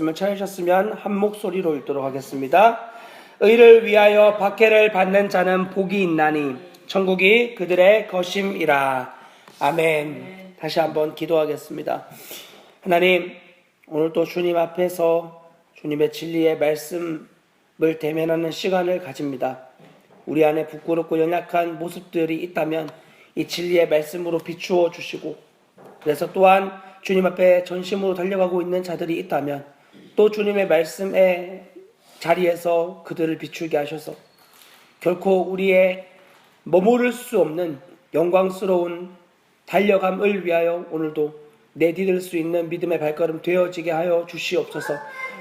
말씀을 찾으셨으면 한 목소리로 읽도록 하겠습니다. 의를 위하여 박해를 받는 자는 복이 있나니 천국이 그들의 것임이라. 아멘. 다시 한번 기도하겠습니다. 하나님, 오늘 또 주님 앞에서 주님의 진리의 말씀을 대면하는 시간을 가집니다. 우리 안에 부끄럽고 연약한 모습들이 있다면 이 진리의 말씀으로 비추어 주시고, 그래서 또한 주님 앞에 전심으로 달려가고 있는 자들이 있다면 또 주님의 말씀의 자리에서 그들을 비추게 하셔서 결코 우리의 머무를 수 없는 영광스러운 달려감을 위하여 오늘도 내디딜 수 있는 믿음의 발걸음 되어지게 하여 주시옵소서.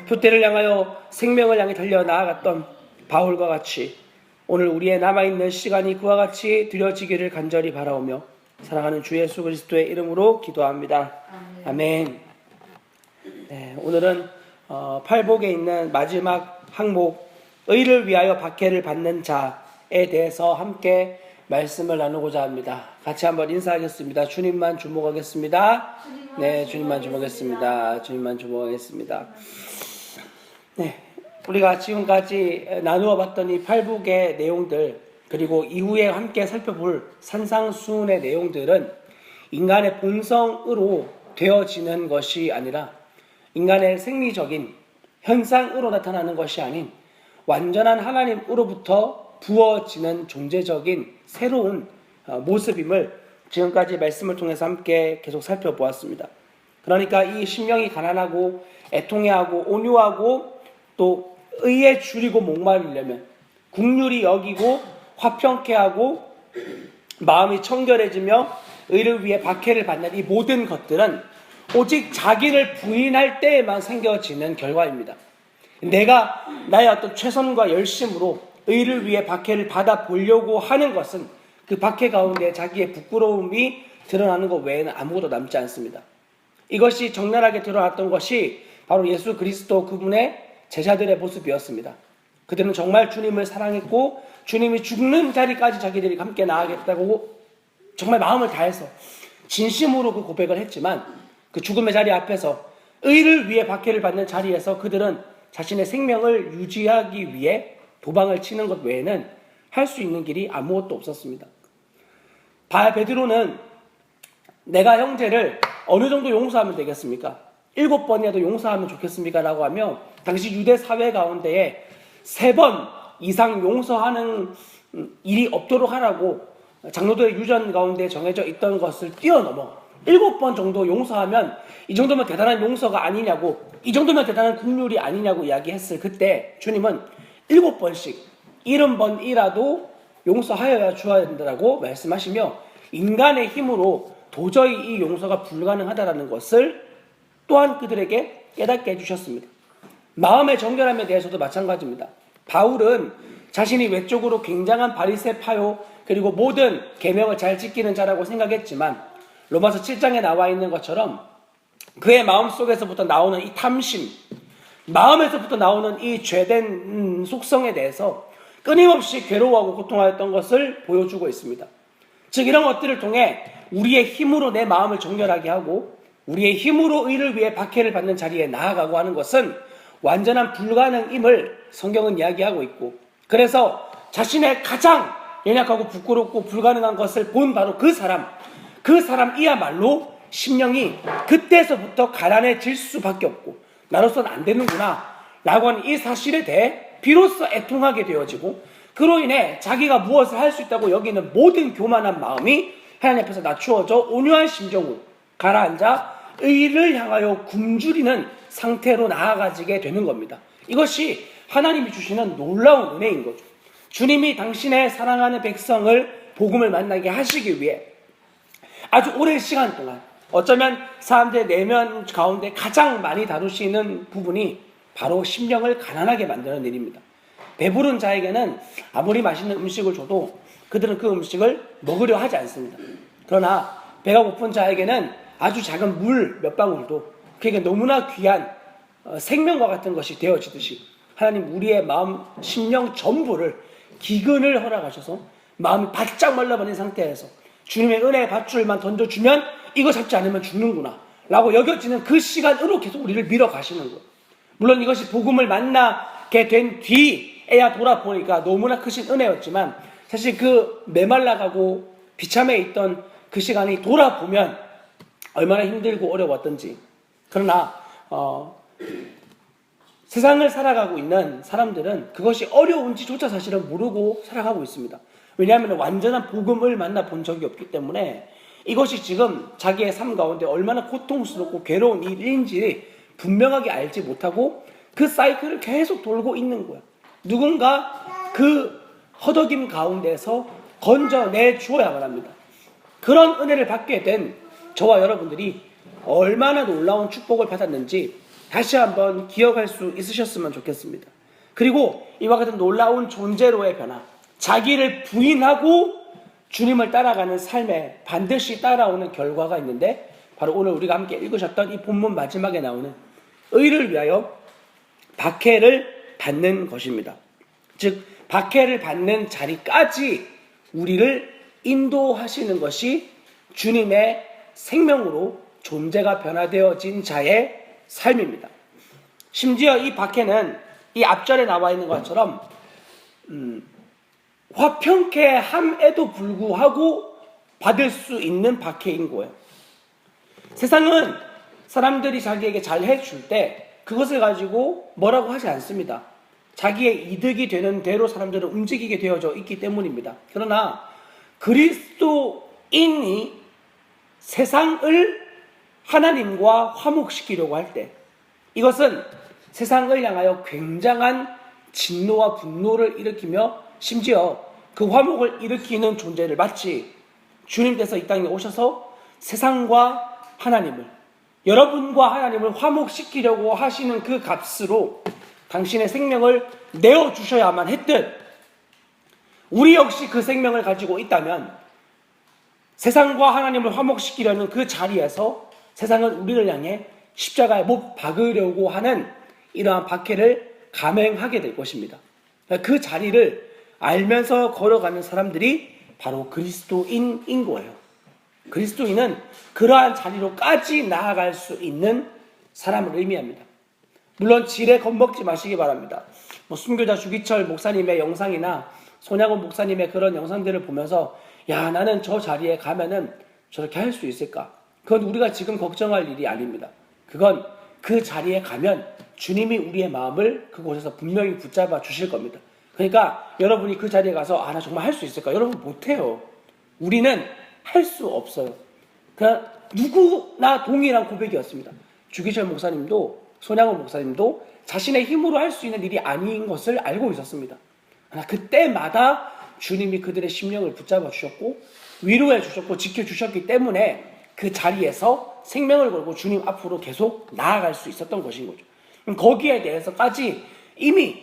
표대를 향하여 생명을 향해 달려 나아갔던 바울과 같이 오늘 우리의 남아있는 시간이 그와 같이 드려지기를 간절히 바라오며 사랑하는 주 예수 그리스도의 이름으로 기도합니다. 아멘. 네, 오늘은 팔복에 있는 마지막 항목 의를 위하여 박해를 받는 자에 대해서 함께 말씀을 나누고자 합니다. 같이 한번 인사하겠습니다. 주님만 주목하겠습니다. 네, 주님만 주목하겠습니다. 주님만 주목하겠습니다. 네, 우리가 지금까지 나누어 봤던 이 팔복의 내용들, 그리고 이후에 함께 살펴볼 산상수훈의 내용들은 인간의 본성으로 되어지는 것이 아니라 인간의 생리적인 현상으로 나타나는 것이 아닌 완전한 하나님으로부터 부어지는 존재적인 새로운 모습임을 지금까지 말씀을 통해서 함께 계속 살펴보았습니다. 그러니까 이 심령이 가난하고 애통해하고 온유하고 또 의에 줄이고 목마르려면, 국률이 여기고 화평케 하고 마음이 청결해지며 의를 위해 박해를 받는 이 모든 것들은 오직 자기를 부인할 때에만 생겨지는 결과입니다. 내가 나의 어떤 최선과 열심으로 의를 위해 박해를 받아보려고 하는 것은 그 박해 가운데 자기의 부끄러움이 드러나는 것 외에는 아무것도 남지 않습니다. 이것이 적나라하게 드러났던 것이 바로 예수 그리스도 그분의 제자들의 모습이었습니다. 그들은 정말 주님을 사랑했고 주님이 죽는 자리까지 자기들이 함께 나아가겠다고 정말 마음을 다해서 진심으로 그 고백을 했지만 그 죽음의 자리 앞에서 의를 위해 박해를 받는 자리에서 그들은 자신의 생명을 유지하기 위해 도방을 치는 것 외에는 할 수 있는 길이 아무것도 없었습니다. 베드로는 내가 형제를 어느 정도 용서하면 되겠습니까? 7번이라도 용서하면 좋겠습니까? 라고 하며 당시 유대 사회 가운데에 3번 이상 용서하는 일이 없도록 하라고 장로들의 유전 가운데 정해져 있던 것을 뛰어넘어 7번 정도 용서하면 이 정도면 대단한 용서가 아니냐고, 이 정도면 대단한 국률이 아니냐고 이야기했을 그때 주님은 7번씩 70번이라도 용서하여야 주어야 된다고 말씀하시며 인간의 힘으로 도저히 이 용서가 불가능하다는 것을 또한 그들에게 깨닫게 해주셨습니다. 마음의 정결함에 대해서도 마찬가지입니다. 바울은 자신이 외적으로 굉장한 바리새파요 그리고 모든 계명을 잘 지키는 자라고 생각했지만 로마서 7장에 나와 있는 것처럼 그의 마음속에서부터 나오는 이 탐심, 마음에서부터 나오는 이 죄된 속성에 대해서 끊임없이 괴로워하고 고통하였던 것을 보여주고 있습니다. 즉 이런 것들을 통해 우리의 힘으로 내 마음을 정결하게 하고 우리의 힘으로 의를 위해 박해를 받는 자리에 나아가고 하는 것은 완전한 불가능임을 성경은 이야기하고 있고, 그래서 자신의 가장 연약하고 부끄럽고 불가능한 것을 본 바로 그 사람이야말로 심령이 그때서부터 가난해질 수밖에 없고 나로서는 안 되는구나 라고 하는 이 사실에 대해 비로소 애통하게 되어지고, 그로 인해 자기가 무엇을 할 수 있다고 여기는 모든 교만한 마음이 하나님 앞에서 낮추어져 온유한 심정으로 가라앉아 의를 향하여 굶주리는 상태로 나아가지게 되는 겁니다. 이것이 하나님이 주시는 놀라운 은혜인 거죠. 주님이 당신의 사랑하는 백성을 복음을 만나게 하시기 위해 아주 오랜 시간 동안 어쩌면 사람들의 내면 가운데 가장 많이 다루시는 부분이 바로 심령을 가난하게 만드는 일입니다. 배부른 자에게는 아무리 맛있는 음식을 줘도 그들은 그 음식을 먹으려 하지 않습니다. 그러나 배가 고픈 자에게는 아주 작은 물 몇 방울도 그에게 너무나 귀한 생명과 같은 것이 되어지듯이 하나님 우리의 마음, 심령 전부를 기근을 허락하셔서 마음이 바짝 말라버린 상태에서 주님의 은혜의 밧줄만 던져주면 이거 잡지 않으면 죽는구나 라고 여겨지는 그 시간으로 계속 우리를 밀어가시는 거예요. 물론 이것이 복음을 만나게 된 뒤에야 돌아보니까 너무나 크신 은혜였지만 사실 그 메말라가고 비참해 있던 그 시간이 돌아보면 얼마나 힘들고 어려웠던지. 그러나 세상을 살아가고 있는 사람들은 그것이 어려운지조차 사실은 모르고 살아가고 있습니다. 왜냐하면 완전한 복음을 만나본 적이 없기 때문에 이것이 지금 자기의 삶 가운데 얼마나 고통스럽고 괴로운 일인지 분명하게 알지 못하고 그 사이클을 계속 돌고 있는 거야. 누군가 그 허덕임 가운데서 건져내 주어야만 합니다. 그런 은혜를 받게 된 저와 여러분들이 얼마나 놀라운 축복을 받았는지 다시 한번 기억할 수 있으셨으면 좋겠습니다. 그리고 이와 같은 놀라운 존재로의 변화, 자기를 부인하고 주님을 따라가는 삶에 반드시 따라오는 결과가 있는데 바로 오늘 우리가 함께 읽으셨던 이 본문 마지막에 나오는 의를 위하여 박해를 받는 것입니다. 즉 박해를 받는 자리까지 우리를 인도하시는 것이 주님의 생명으로 존재가 변화되어진 자의 삶입니다. 심지어 이 박해는 이 앞절에 나와 있는 것처럼 화평케 함에도 불구하고 받을 수 있는 박해인 거예요. 세상은 사람들이 자기에게 잘 해줄 때 그것을 가지고 뭐라고 하지 않습니다. 자기의 이득이 되는 대로 사람들은 움직이게 되어져 있기 때문입니다. 그러나 그리스도인이 세상을 하나님과 화목시키려고 할 때 이것은 세상을 향하여 굉장한 진노와 분노를 일으키며 심지어 그 화목을 일으키는 존재를 마치 주님께서 이 땅에 오셔서 세상과 하나님을, 여러분과 하나님을 화목시키려고 하시는 그 값으로 당신의 생명을 내어주셔야만 했듯 우리 역시 그 생명을 가지고 있다면 세상과 하나님을 화목시키려는 그 자리에서 세상은 우리를 향해 십자가에 못 박으려고 하는 이러한 박해를 감행하게 될 것입니다. 그 자리를 알면서 걸어가는 사람들이 바로 그리스도인인 거예요. 그리스도인은 그러한 자리로까지 나아갈 수 있는 사람을 의미합니다. 물론 지레 겁먹지 마시기 바랍니다. 순교자 주기철 목사님의 영상이나 손양원 목사님의 그런 영상들을 보면서 야, 나는 저 자리에 가면은 저렇게 할 수 있을까? 그건 우리가 지금 걱정할 일이 아닙니다. 그건 그 자리에 가면 주님이 우리의 마음을 그곳에서 분명히 붙잡아 주실 겁니다. 그러니까 여러분이 그 자리에 가서 나 정말 할 수 있을까? 여러분 못해요. 우리는 할 수 없어요. 그냥 누구나 동일한 고백이었습니다. 주기철 목사님도 손양원 목사님도 자신의 힘으로 할 수 있는 일이 아닌 것을 알고 있었습니다. 그러나 그때마다 주님이 그들의 심령을 붙잡아 주셨고 위로해 주셨고 지켜주셨기 때문에 그 자리에서 생명을 걸고 주님 앞으로 계속 나아갈 수 있었던 것인 거죠. 거기에 대해서까지 이미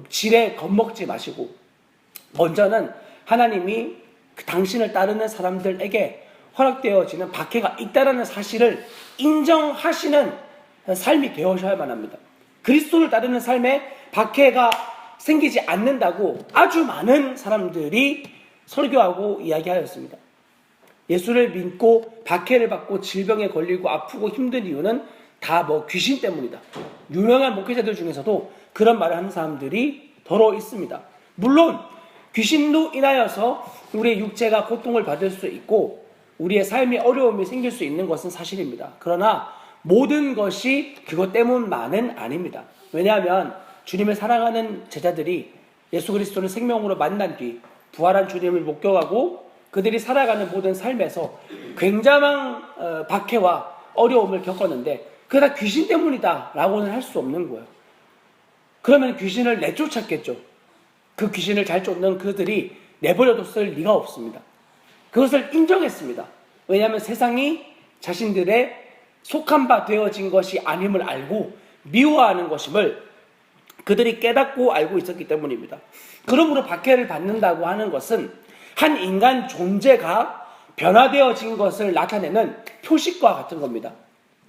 지레 겁먹지 마시고 먼저는 하나님이 당신을 따르는 사람들에게 허락되어지는 박해가 있다는 사실을 인정하시는 삶이 되어셔야만 합니다. 그리스도를 따르는 삶에 박해가 생기지 않는다고 아주 많은 사람들이 설교하고 이야기하였습니다. 예수를 믿고 박해를 받고 질병에 걸리고 아프고 힘든 이유는 다 귀신 때문이다. 유명한 목회자들 중에서도 그런 말을 하는 사람들이 더러 있습니다. 물론 귀신로 인하여서 우리의 육체가 고통을 받을 수 있고 우리의 삶에 어려움이 생길 수 있는 것은 사실입니다. 그러나 모든 것이 그것 때문만은 아닙니다. 왜냐하면 주님을 사랑하는 제자들이 예수 그리스도를 생명으로 만난 뒤 부활한 주님을 목격하고 그들이 살아가는 모든 삶에서 굉장한 박해와 어려움을 겪었는데 그게 다 귀신 때문이다 라고는 할 수 없는 거예요. 그러면 귀신을 내쫓았겠죠. 그 귀신을 잘 쫓는 그들이 내버려뒀을 리가 없습니다. 그것을 인정했습니다. 왜냐하면 세상이 자신들의 속한 바 되어진 것이 아님을 알고 미워하는 것임을 그들이 깨닫고 알고 있었기 때문입니다. 그러므로 박해를 받는다고 하는 것은 한 인간 존재가 변화되어진 것을 나타내는 표식과 같은 겁니다.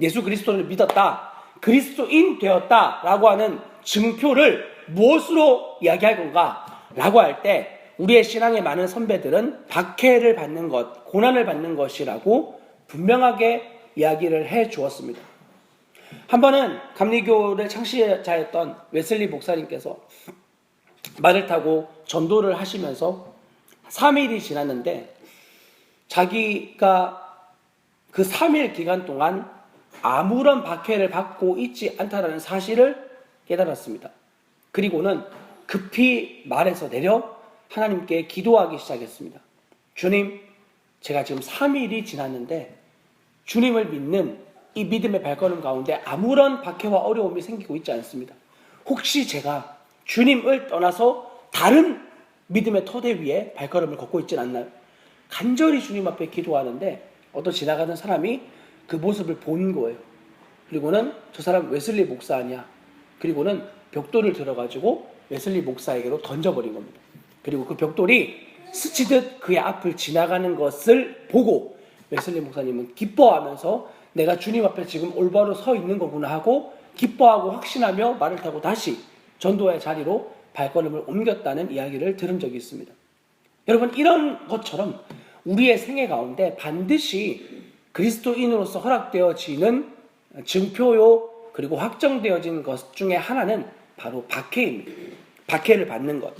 예수 그리스도를 믿었다, 그리스도인 되었다 라고 하는 증표를 무엇으로 이야기할 건가 라고 할 때 우리의 신앙의 많은 선배들은 박해를 받는 것, 고난을 받는 것이라고 분명하게 이야기를 해 주었습니다. 한 번은 감리교를 창시자였던 웨슬리 목사님께서 말을 타고 전도를 하시면서 3일이 지났는데 자기가 그 3일 기간 동안 아무런 박해를 받고 있지 않다라는 사실을 깨달았습니다. 그리고는 급히 말에서 내려 하나님께 기도하기 시작했습니다. 주님, 제가 지금 3일이 지났는데 주님을 믿는 이 믿음의 발걸음 가운데 아무런 박해와 어려움이 생기고 있지 않습니다. 혹시 제가 주님을 떠나서 다른 믿음의 토대 위에 발걸음을 걷고 있지 않나요? 간절히 주님 앞에 기도하는데 어떤 지나가는 사람이 그 모습을 본 거예요. 그리고는 저 사람 웨슬리 목사 아니야. 그리고는 벽돌을 들어가지고 웨슬리 목사에게로 던져버린 겁니다. 그리고 그 벽돌이 스치듯 그의 앞을 지나가는 것을 보고 웨슬리 목사님은 기뻐하면서 내가 주님 앞에 지금 올바로 서 있는 거구나 하고 기뻐하고 확신하며 말을 타고 다시 전도의 자리로 발걸음을 옮겼다는 이야기를 들은 적이 있습니다. 여러분, 이런 것처럼 우리의 생애 가운데 반드시 그리스도인으로서 허락되어지는 증표요 그리고 확정되어진 것 중에 하나는 바로 박해입니다. 박해를 받는 것.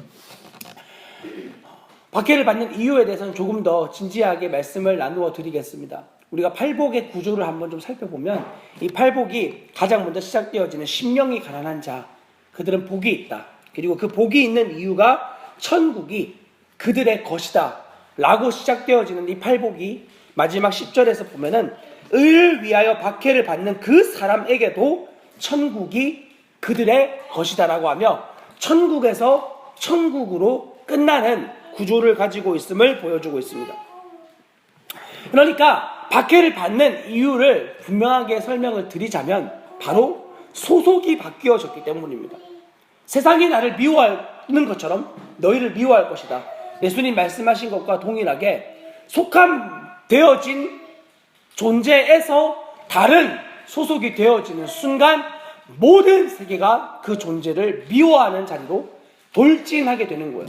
박해를 받는 이유에 대해서는 조금 더 진지하게 말씀을 나누어 드리겠습니다. 우리가 팔복의 구조를 한번 좀 살펴보면 이 팔복이 가장 먼저 시작되어지는 심령이 가난한 자, 그들은 복이 있다. 그리고 그 복이 있는 이유가 천국이 그들의 것이다 라고 시작되어지는 이 팔복이 마지막 10절에서 보면은 의를 위하여 박해를 받는 그 사람에게도 천국이 그들의 것이다 라고 하며 천국에서 천국으로 끝나는 구조를 가지고 있음을 보여주고 있습니다. 그러니까 박해를 받는 이유를 분명하게 설명을 드리자면 바로 소속이 바뀌어졌기 때문입니다. 세상이 나를 미워하는 것처럼 너희를 미워할 것이다. 예수님 말씀하신 것과 동일하게 속함되어진 존재에서 다른 소속이 되어지는 순간 모든 세계가 그 존재를 미워하는 자리로 돌진하게 되는 거예요.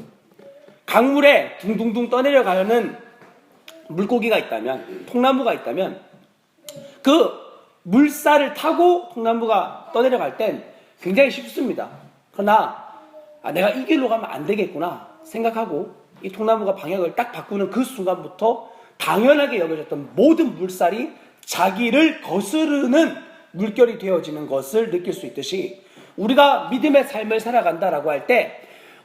강물에 둥둥둥 떠내려가는 물고기가 있다면, 통나무가 있다면 그 물살을 타고 통나무가 떠내려갈 땐 굉장히 쉽습니다. 그러나 내가 이 길로 가면 안 되겠구나 생각하고 이 통나무가 방향을 딱 바꾸는 그 순간부터 당연하게 여겨졌던 모든 물살이 자기를 거스르는 물결이 되어지는 것을 느낄 수 있듯이 우리가 믿음의 삶을 살아간다라고 할 때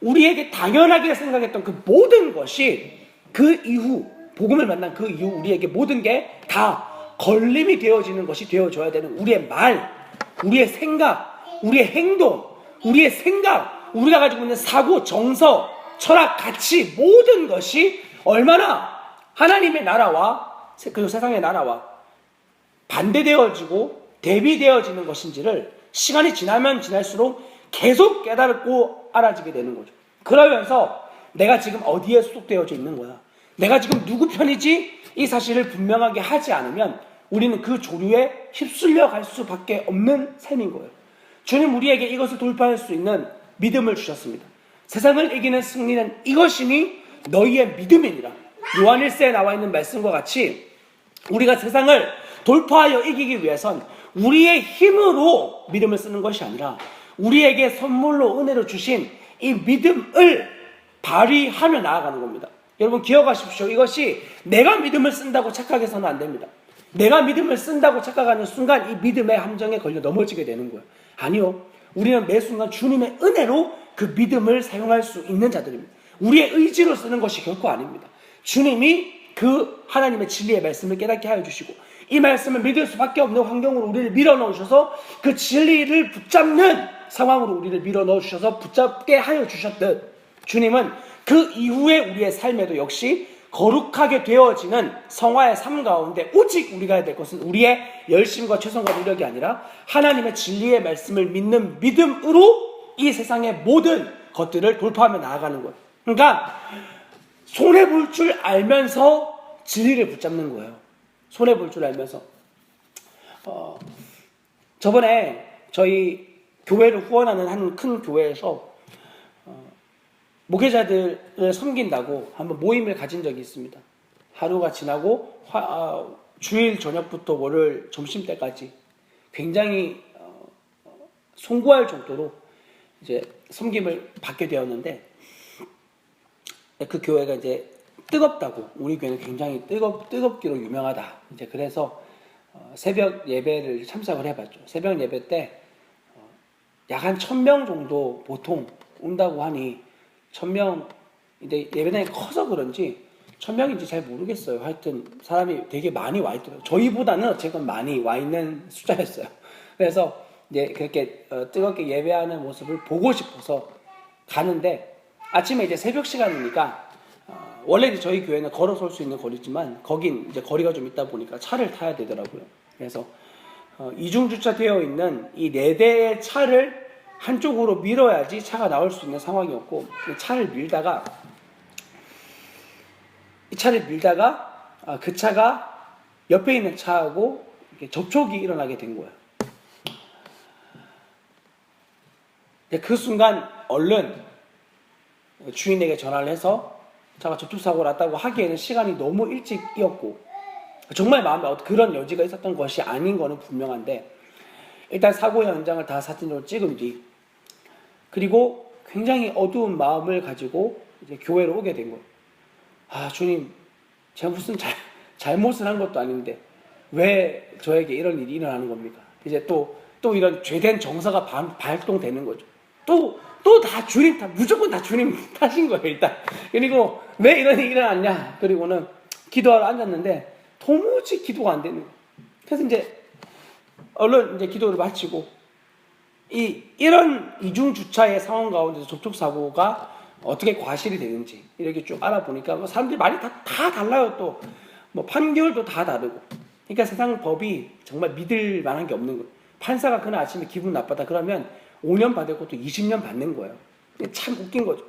우리에게 당연하게 생각했던 그 모든 것이 그 이후 복음을 만난 그 이후 우리에게 모든 게 다 걸림이 되어지는 것이 되어줘야 되는 우리의 말, 우리의 생각, 우리의 행동, 우리의 생각, 우리가 가지고 있는 사고, 정서, 철학, 가치 모든 것이 얼마나 하나님의 나라와 그리고 세상의 나라와 반대되어지고 대비되어지는 것인지를 시간이 지나면 지날수록 계속 깨닫고 알아지게 되는 거죠. 그러면서 내가 지금 어디에 소속되어져 있는 거야? 내가 지금 누구 편이지? 이 사실을 분명하게 하지 않으면 우리는 그 조류에 휩쓸려 갈 수밖에 없는 셈인 거예요. 주님 우리에게 이것을 돌파할 수 있는 믿음을 주셨습니다. 세상을 이기는 승리는 이것이니 너희의 믿음이니라. 요한 1세에 나와 있는 말씀과 같이 우리가 세상을 돌파하여 이기기 위해선 우리의 힘으로 믿음을 쓰는 것이 아니라 우리에게 선물로 은혜로 주신 이 믿음을 발휘하며 나아가는 겁니다. 여러분 기억하십시오. 이것이 내가 믿음을 쓴다고 착각해서는 안 됩니다. 내가 믿음을 쓴다고 착각하는 순간 이 믿음의 함정에 걸려 넘어지게 되는 거예요. 아니요. 우리는 매 순간 주님의 은혜로 그 믿음을 사용할 수 있는 자들입니다. 우리의 의지로 쓰는 것이 결코 아닙니다. 주님이 그 하나님의 진리의 말씀을 깨닫게 하여 주시고 이 말씀을 믿을 수밖에 없는 환경으로 우리를 밀어넣으셔서 그 진리를 붙잡는 상황으로 우리를 밀어넣으셔서 붙잡게 하여 주셨듯 주님은 그 이후에 우리의 삶에도 역시 거룩하게 되어지는 성화의 삶 가운데 오직 우리가 해야 될 것은 우리의 열심과 최선과 노력이 아니라 하나님의 진리의 말씀을 믿는 믿음으로 이 세상의 모든 것들을 돌파하며 나아가는 거예요. 그러니까 손해볼 줄 알면서 진리를 붙잡는 거예요. 손해볼 줄 알면서. 저번에 저희 교회를 후원하는 한 큰 교회에서 목회자들을 섬긴다고 한번 모임을 가진 적이 있습니다. 하루가 지나고 주일 저녁부터 월요일 점심때까지 굉장히 송구할 정도로 이제 섬김을 받게 되었는데, 그 교회가 이제 뜨겁다고, 우리 교회는 굉장히 뜨겁기로 유명하다. 이제 그래서 새벽 예배를 참석을 해봤죠. 새벽 예배 때 약 한 1000명 정도 보통 온다고 하니, 1000명, 근데 예배당이 커서 그런지 1000명인지 잘 모르겠어요. 하여튼 사람이 되게 많이 와 있더라고요. 저희보다는 어쨌건 많이 와 있는 숫자였어요. 그래서 이제 그렇게 뜨겁게 예배하는 모습을 보고 싶어서 가는데, 아침에 이제 새벽 시간이니까 원래 이제 저희 교회는 걸어서 올 수 있는 거리지만 거긴 이제 거리가 좀 있다 보니까 차를 타야 되더라고요. 그래서 이중 주차되어 있는 이 4대의 차를 한쪽으로 밀어야지 차가 나올 수 있는 상황이었고, 이 차를 밀다가 그 차가 옆에 있는 차하고 이렇게 접촉이 일어나게 된 거예요. 그 순간 얼른 주인에게 전화를 해서 차가 접촉사고가 났다고 하기에는 시간이 너무 일찍이었고, 정말 마음에 그런 여지가 있었던 것이 아닌 거는 분명한데, 일단 사고 현장을 다 사진으로 찍은 뒤, 그리고 굉장히 어두운 마음을 가지고 이제 교회로 오게 된 거예요. 주님, 제가 무슨 잘못을 한 것도 아닌데 왜 저에게 이런 일이 일어나는 겁니까? 이제 또 이런 죄된 정서가 발동되는 거죠. 또 다 주님 무조건 다 주님 탓인 거예요, 일단. 그리고 왜 이런 일이 일어났냐? 그리고는 기도하러 앉았는데 도무지 기도가 안 되는 거예요. 그래서 이제 얼른 이제 기도를 마치고, 이런 이중 주차의 상황 가운데서 접촉 사고가 어떻게 과실이 되는지 이렇게 쭉 알아보니까 뭐 사람들이 말이 다 달라요. 또 뭐 판결도 다 다르고. 그러니까 세상 법이 정말 믿을 만한 게 없는 거예요. 판사가 그날 아침에 기분 나빴다 그러면 5년 받을 것도 20년 받는 거예요. 참 웃긴 거죠.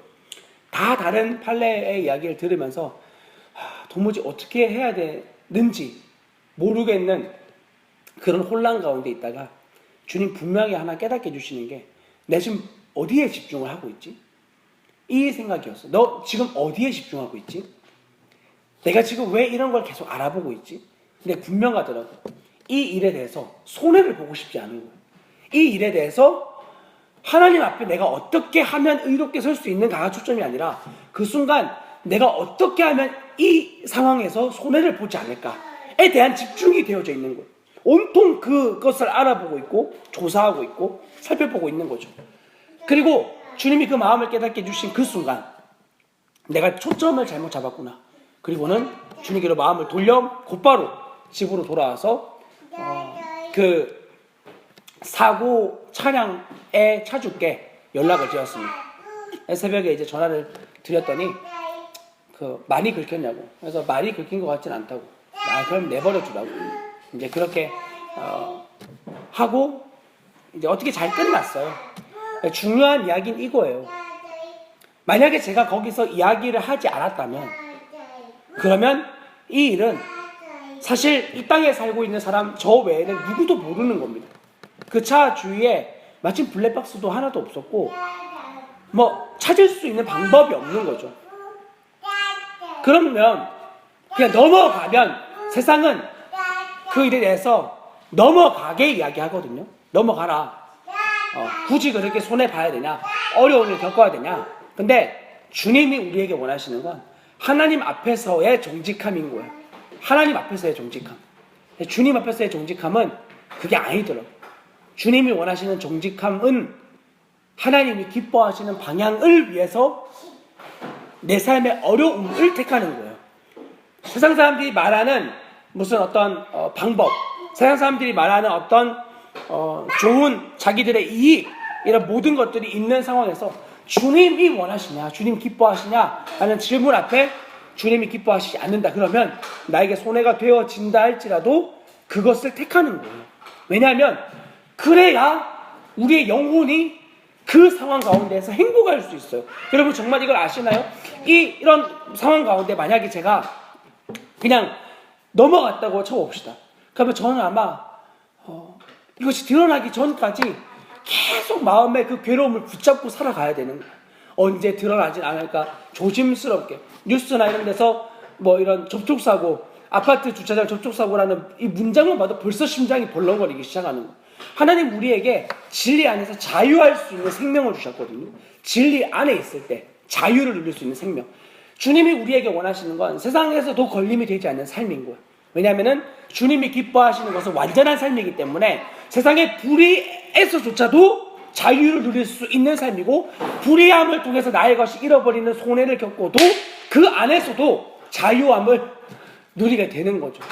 다 다른 판례의 이야기를 들으면서 도무지 어떻게 해야 되는지 모르겠는 그런 혼란 가운데 있다가, 주님 분명히 하나 깨닫게 해주시는 게, 내 지금 어디에 집중을 하고 있지? 이 생각이었어. 너 지금 어디에 집중하고 있지? 내가 지금 왜 이런 걸 계속 알아보고 있지? 근데 분명하더라고. 이 일에 대해서 손해를 보고 싶지 않은 거예요. 이 일에 대해서 하나님 앞에 내가 어떻게 하면 의롭게 설 수 있는가가 초점이 아니라, 그 순간 내가 어떻게 하면 이 상황에서 손해를 보지 않을까에 대한 집중이 되어져 있는 거예요. 온통 그것을 알아보고 있고 조사하고 있고 살펴보고 있는 거죠. 그리고 주님이 그 마음을 깨닫게 해주신 그 순간, 내가 초점을 잘못 잡았구나. 그리고는 주님께로 마음을 돌려 곧바로 집으로 돌아와서 그 사고 차량의 차주께 연락을 드렸습니다. 새벽에 이제 전화를 드렸더니 말이 긁혔냐고. 그래서 말이 긁힌 것 같진 않다고. 그럼 내버려 두라고. 이제 그렇게 하고 이제 어떻게 잘 끝났어요. 중요한 이야기는 이거예요. 만약에 제가 거기서 이야기를 하지 않았다면, 그러면 이 일은 사실 이 땅에 살고 있는 사람 저 외에는 누구도 모르는 겁니다. 그 차 주위에 마침 블랙박스도 하나도 없었고 뭐 찾을 수 있는 방법이 없는 거죠. 그러면 그냥 넘어가면, 세상은 그 일에 대해서 넘어가게 이야기하거든요. 넘어가라. 굳이 그렇게 손해봐야 되냐? 어려운 일 겪어야 되냐? 근데 주님이 우리에게 원하시는 건 하나님 앞에서의 정직함인 거예요. 하나님 앞에서의 정직함. 주님 앞에서의 정직함은 그게 아니더라고요. 주님이 원하시는 정직함은 하나님이 기뻐하시는 방향을 위해서 내 삶의 어려움을 택하는 거예요. 세상 사람들이 말하는 무슨 어떤 방법, 세상 사람들이 말하는 어떤 좋은 자기들의 이익, 이런 모든 것들이 있는 상황에서 주님이 원하시냐, 주님 기뻐하시냐 라는 질문 앞에 주님이 기뻐하시지 않는다 그러면 나에게 손해가 되어진다 할지라도 그것을 택하는 거예요. 왜냐하면 그래야 우리의 영혼이 그 상황 가운데에서 행복할 수 있어요. 여러분 정말 이걸 아시나요? 이런 상황 가운데 만약에 제가 그냥 넘어갔다고 쳐봅시다. 그러면 저는 아마 이것이 드러나기 전까지 계속 마음의 그 괴로움을 붙잡고 살아가야 되는 거예요. 언제 드러나진 않을까 조심스럽게. 뉴스나 이런 데서 뭐 이런 접촉사고, 아파트 주차장 접촉사고라는 이 문장만 봐도 벌써 심장이 벌렁거리기 시작하는 거예요. 하나님 우리에게 진리 안에서 자유할 수 있는 생명을 주셨거든요. 진리 안에 있을 때 자유를 누릴 수 있는 생명. 주님이 우리에게 원하시는 건 세상에서도 걸림이 되지 않는 삶인 거예요. 왜냐하면 주님이 기뻐하시는 것은 완전한 삶이기 때문에 세상의 불의에서조차도 자유를 누릴 수 있는 삶이고, 불의함을 통해서 나의 것이 잃어버리는 손해를 겪고도 그 안에서도 자유함을 누리게 되는 거죠.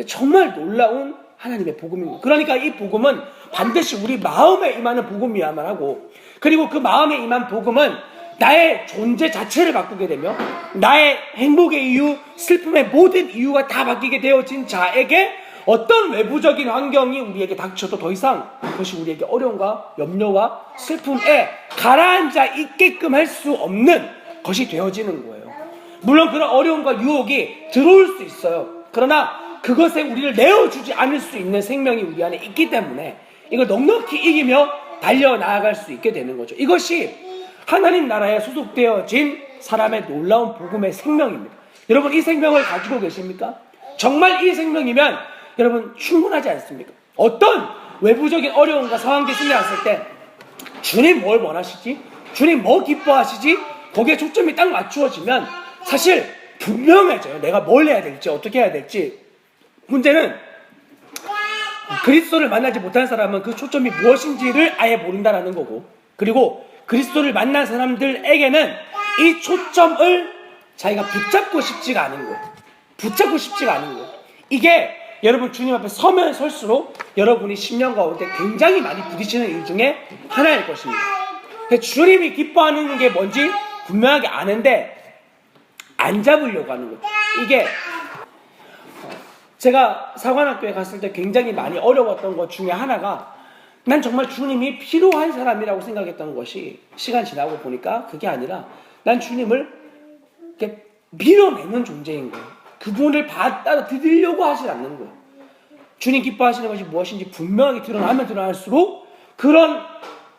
정말 놀라운 하나님의 복음입니다. 그러니까 이 복음은 반드시 우리 마음에 임하는 복음이야만 하고, 그리고 그 마음에 임한 복음은 나의 존재 자체를 바꾸게 되며 나의 행복의 이유, 슬픔의 모든 이유가 다 바뀌게 되어진 자에게 어떤 외부적인 환경이 우리에게 닥쳐도 더 이상 그것이 우리에게 어려움과 염려와 슬픔에 가라앉아 있게끔 할 수 없는 것이 되어지는 거예요. 물론 그런 어려움과 유혹이 들어올 수 있어요. 그러나 그것에 우리를 내어주지 않을 수 있는 생명이 우리 안에 있기 때문에 이걸 넉넉히 이기며 달려나아갈 수 있게 되는 거죠. 이것이 하나님 나라에 소속되어진 사람의 놀라운 복음의 생명입니다. 여러분, 이 생명을 가지고 계십니까? 정말 이 생명이면 여러분 충분하지 않습니까? 어떤 외부적인 어려움과 상황들이 생겨났을 때 주님 뭘 원하시지? 주님 뭐 기뻐하시지? 거기에 초점이 딱 맞추어지면 사실 분명해져요. 내가 뭘 해야 될지, 어떻게 해야 될지. 문제는 그리스도를 만나지 못한 사람은 그 초점이 무엇인지를 아예 모른다라는 거고, 그리고 그리스도를 만난 사람들에게는 이 초점을 자기가 붙잡고 싶지가 않은 거예요. 붙잡고 싶지가 않은 거예요. 이게 여러분 주님 앞에 서면 설수록 여러분이 10년 가운데 굉장히 많이 부딪히는 일 중에 하나일 것입니다. 주님이 기뻐하는 게 뭔지 분명하게 아는데 안 잡으려고 하는 거죠. 이게 제가 사관학교에 갔을 때 굉장히 많이 어려웠던 것 중에 하나가, 난 정말 주님이 필요한 사람이라고 생각했던 것이 시간 지나고 보니까 그게 아니라 난 주님을 이렇게 밀어내는 존재인 거예요. 그분을 받아들이려고 하지 않는 거예요. 주님 기뻐하시는 것이 무엇인지 분명하게 드러나면 드러날수록 그런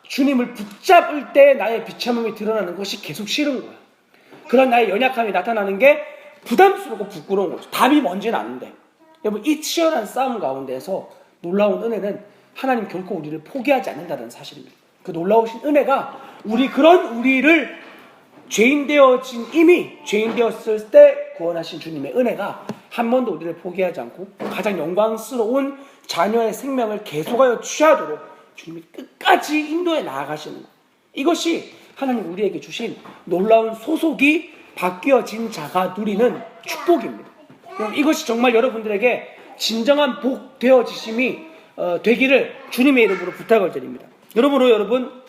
주님을 붙잡을 때 나의 비참함이 드러나는 것이 계속 싫은 거예요. 그런 나의 연약함이 나타나는 게 부담스럽고 부끄러운 거죠. 답이 뭔지는 아는데. 여러분, 이 치열한 싸움 가운데서 놀라운 은혜는 하나님 결코 우리를 포기하지 않는다는 사실입니다. 그 놀라우신 은혜가 우리를 죄인 되어진, 이미 죄인 되었을 때 구원하신 주님의 은혜가 한 번도 우리를 포기하지 않고 가장 영광스러운 자녀의 생명을 계속하여 취하도록 주님이 끝까지 인도해 나아가시는 것. 이것이 하나님 우리에게 주신 놀라운 소속이 바뀌어진 자가 누리는 축복입니다. 이것이 정말 여러분들에게 진정한 복 되어지심이 되기를 주님의 이름으로 부탁을 드립니다. 여러분,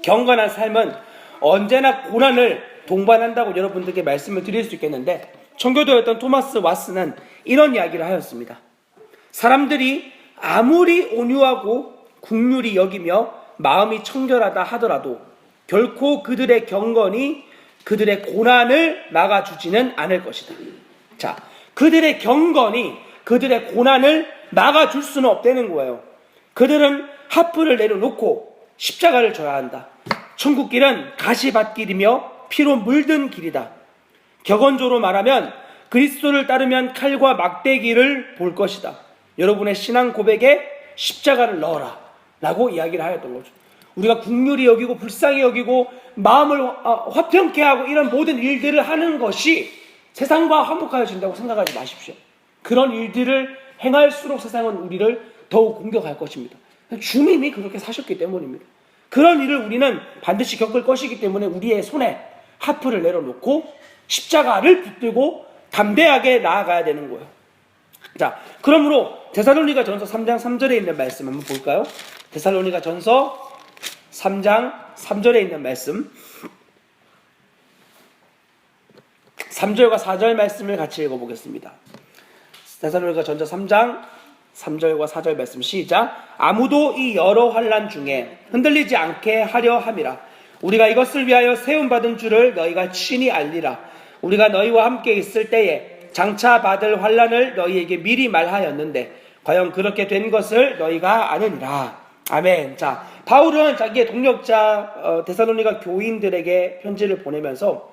경건한 삶은 언제나 고난을 동반한다고 여러분들께 말씀을 드릴 수 있겠는데, 청교도였던 토마스 왓슨은 이런 이야기를 하였습니다. 사람들이 아무리 온유하고 긍휼히 여기며 마음이 청결하다 하더라도 결코 그들의 경건이 그들의 고난을 막아주지는 않을 것이다. 자, 그들의 경건이 그들의 고난을 막아줄 수는 없다는 거예요. 그들은 하프를 내려놓고 십자가를 져야 한다. 천국길은 가시밭길이며 피로 물든 길이다. 격언조로 말하면 그리스도를 따르면 칼과 막대기를 볼 것이다. 여러분의 신앙 고백에 십자가를 넣어라 라고 이야기를 하였던 거죠. 우리가 긍휼히 여기고 불쌍히 여기고 마음을 화평케 하고 이런 모든 일들을 하는 것이 세상과 화목하여진다고 생각하지 마십시오. 그런 일들을 행할수록 세상은 우리를 더욱 공격할 것입니다. 주님이 그렇게 사셨기 때문입니다. 그런 일을 우리는 반드시 겪을 것이기 때문에 우리의 손에 하프를 내려놓고 십자가를 붙들고 담대하게 나아가야 되는 거예요. 자, 그러므로 데살로니가 전서 3장 3절에 있는 말씀 한번 볼까요? 데살로니가 전서 3장 3절에 있는 말씀, 3절과 4절 말씀을 같이 읽어보겠습니다. 데살로니가 전서 3장 3절과 4절 말씀 시작. 아무도 이 여러 환난 중에 흔들리지 않게 하려 함이라. 우리가 이것을 위하여 세움받은 줄을 너희가 친히 알리라. 우리가 너희와 함께 있을 때에 장차 받을 환난을 너희에게 미리 말하였는데 과연 그렇게 된 것을 너희가 아느니라. 아멘. 자, 바울은 자기의 동력자 데살로니가 교인들에게 편지를 보내면서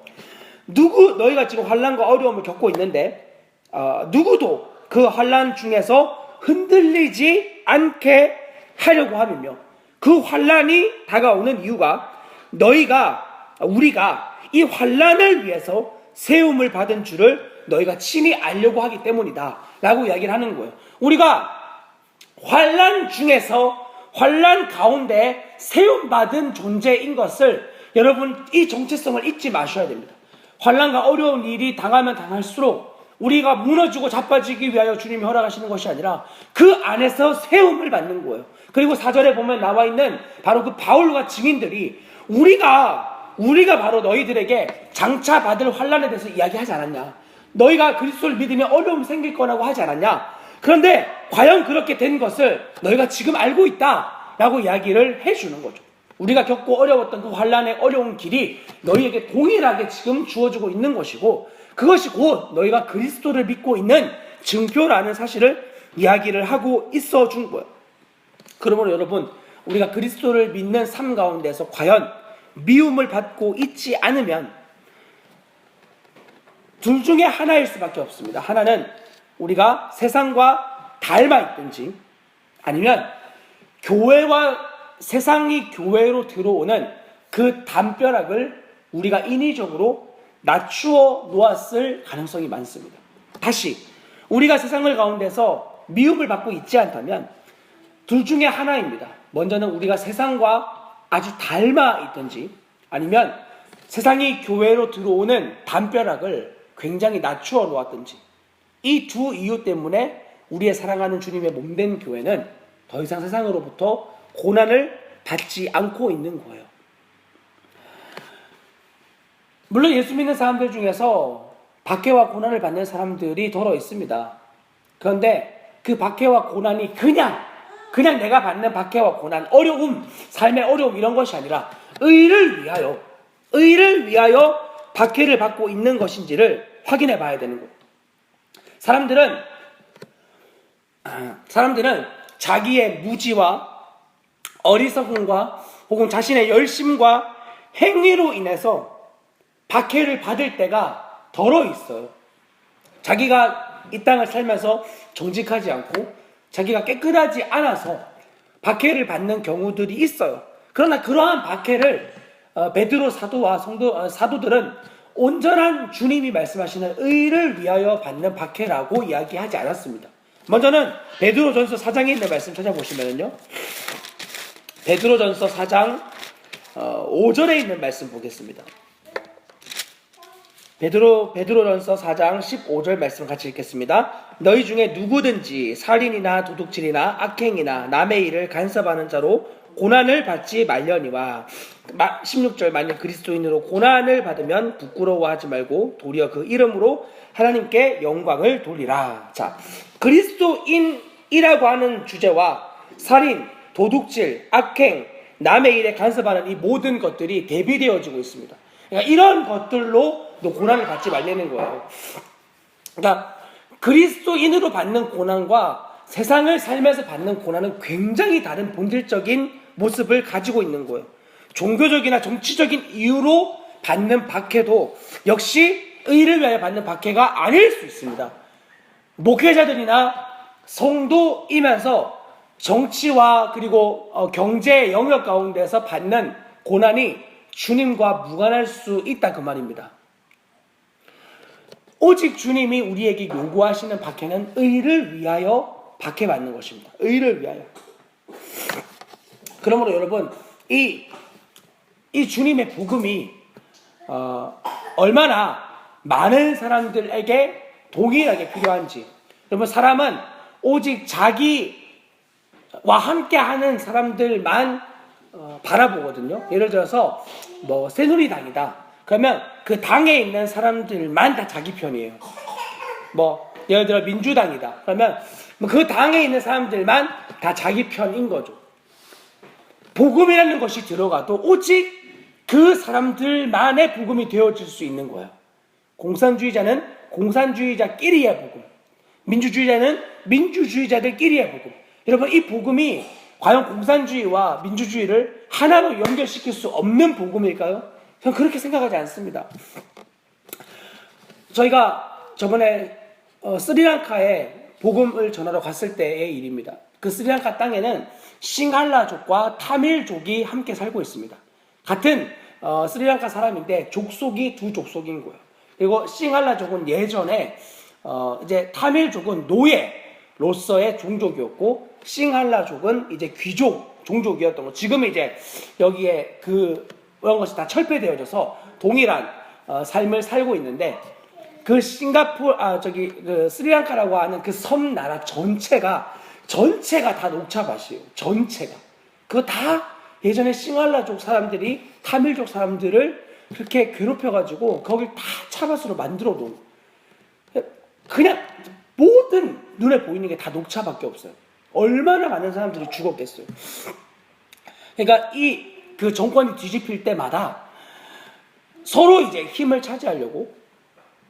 너희가 지금 환난과 어려움을 겪고 있는데 누구도 그 환난 중에서 흔들리지 않게 하려고 함이며, 그 환란이 다가오는 이유가 우리가 이 환란을 위해서 세움을 받은 줄을 너희가 친히 알려고 하기 때문이다 라고 이야기를 하는 거예요. 우리가 환란 중에서, 환란 가운데 세움받은 존재인 것을 여러분, 이 정체성을 잊지 마셔야 됩니다. 환란과 어려운 일이 당하면 당할수록 우리가 무너지고 자빠지기 위하여 주님이 허락하시는 것이 아니라 그 안에서 세움을 받는 거예요. 그리고 4절에 보면 나와 있는 바로 그 바울과 증인들이 우리가 바로 너희들에게 장차 받을 환란에 대해서 이야기하지 않았냐, 너희가 그리스도를 믿으면 어려움이 생길 거라고 하지 않았냐, 그런데 과연 그렇게 된 것을 너희가 지금 알고 있다 라고 이야기를 해주는 거죠. 우리가 겪고 어려웠던 그 환란의 어려운 길이 너희에게 동일하게 지금 주어지고 있는 것이고, 그것이 곧 너희가 그리스도를 믿고 있는 증표라는 사실을 이야기를 하고 있어 준 거예요. 그러므로 여러분, 우리가 그리스도를 믿는 삶 가운데서 과연 미움을 받고 있지 않으면 둘 중에 하나일 수밖에 없습니다. 하나는 우리가 세상과 닮아 있든지, 아니면 교회와 세상이 교회로 들어오는 그 담벼락을 우리가 인위적으로 낮추어 놓았을 가능성이 많습니다. 다시, 우리가 세상을 가운데서 미움을 받고 있지 않다면 둘 중에 하나입니다. 먼저는 우리가 세상과 아주 닮아 있든지, 아니면 세상이 교회로 들어오는 담벼락을 굉장히 낮추어 놓았든지, 이 두 이유 때문에 우리의 사랑하는 주님의 몸된 교회는 더 이상 세상으로부터 고난을 받지 않고 있는 거예요. 물론 예수 믿는 사람들 중에서 박해와 고난을 받는 사람들이 더러 있습니다. 그런데 그 박해와 고난이 그냥 내가 받는 박해와 고난, 어려움, 삶의 어려움 이런 것이 아니라 의를 위하여 박해를 받고 있는 것인지를 확인해 봐야 되는 거예요. 사람들은 자기의 무지와 어리석음과 혹은 자신의 열심과 행위로 인해서 박해를 받을 때가 덜어 있어요. 자기가 이 땅을 살면서 정직하지 않고 자기가 깨끗하지 않아서 박해를 받는 경우들이 있어요. 그러나 그러한 박해를 베드로 사도와 사도들은 온전한 주님이 말씀하시는 의를 위하여 받는 박해라고 이야기하지 않았습니다. 먼저는 베드로전서 4장에 있는 말씀 찾아보시면요, 베드로전서 4장 5절에 있는 말씀 보겠습니다. 베드로전서 4장 15절 말씀 같이 읽겠습니다. 너희 중에 누구든지 살인이나 도둑질이나 악행이나 남의 일을 간섭하는 자로 고난을 받지 말려니와, 16절, 만약 그리스도인으로 고난을 받으면 부끄러워하지 말고 도리어 그 이름으로 하나님께 영광을 돌리라. 자, 그리스도인이라고 하는 주제와 살인, 도둑질, 악행, 남의 일에 간섭하는 이 모든 것들이 대비되어지고 있습니다. 그러니까 이런 것들로 고난을 받지 말라는 거예요. 그러니까 그리스도인으로 받는 고난과 세상을 살면서 받는 고난은 굉장히 다른 본질적인 모습을 가지고 있는 거예요. 종교적이나 정치적인 이유로 받는 박해도 역시 의를 위하여 받는 박해가 아닐 수 있습니다. 목회자들이나 성도이면서 정치와 그리고 경제 영역 가운데서 받는 고난이 주님과 무관할 수 있다, 그 말입니다. 오직 주님이 우리에게 요구하시는 박해는 의를 위하여 박해받는 것입니다. 의를 위하여. 그러므로 여러분, 이 주님의 복음이 얼마나 많은 사람들에게 동일하게 필요한지. 여러분, 사람은 오직 자기와 함께하는 사람들만 바라보거든요. 예를 들어서 새누리당이다. 그러면 그 당에 있는 사람들만 다 자기 편이에요. 예를 들어 민주당이다. 그러면 그 당에 있는 사람들만 다 자기 편인 거죠. 복음이라는 것이 들어가도 오직 그 사람들만의 복음이 되어질 수 있는 거예요. 공산주의자는 공산주의자끼리의 복음, 민주주의자는 민주주의자들끼리의 복음. 여러분, 이 복음이 과연 공산주의와 민주주의를 하나로 연결시킬 수 없는 복음일까요? 저는 그렇게 생각하지 않습니다. 저희가 저번에 스리랑카에 복음을 전하러 갔을 때의 일입니다. 그 스리랑카 땅에는 싱할라족과 타밀족이 함께 살고 있습니다. 같은 스리랑카 사람인데 족속이 두 족속인 거예요. 그리고 싱할라족은 예전에 이제 타밀족은 노예로서의 종족이었고 싱할라족은 이제 귀족 종족이었던 거. 지금은 이제 여기에 그런 것이 다 철폐되어져서 동일한 삶을 살고 있는데 그 그 스리랑카라고 하는 그 섬나라 전체가 다 녹차밭이에요. 전체가. 그거 다 예전에 싱할라족 사람들이 타밀족 사람들을 그렇게 괴롭혀가지고 거길 다 차밭으로 만들어 놓은 거예요. 그냥 모든 눈에 보이는 게 다 녹차밖에 없어요. 얼마나 많은 사람들이 죽었겠어요. 그러니까 그 정권이 뒤집힐 때마다 서로 이제 힘을 차지하려고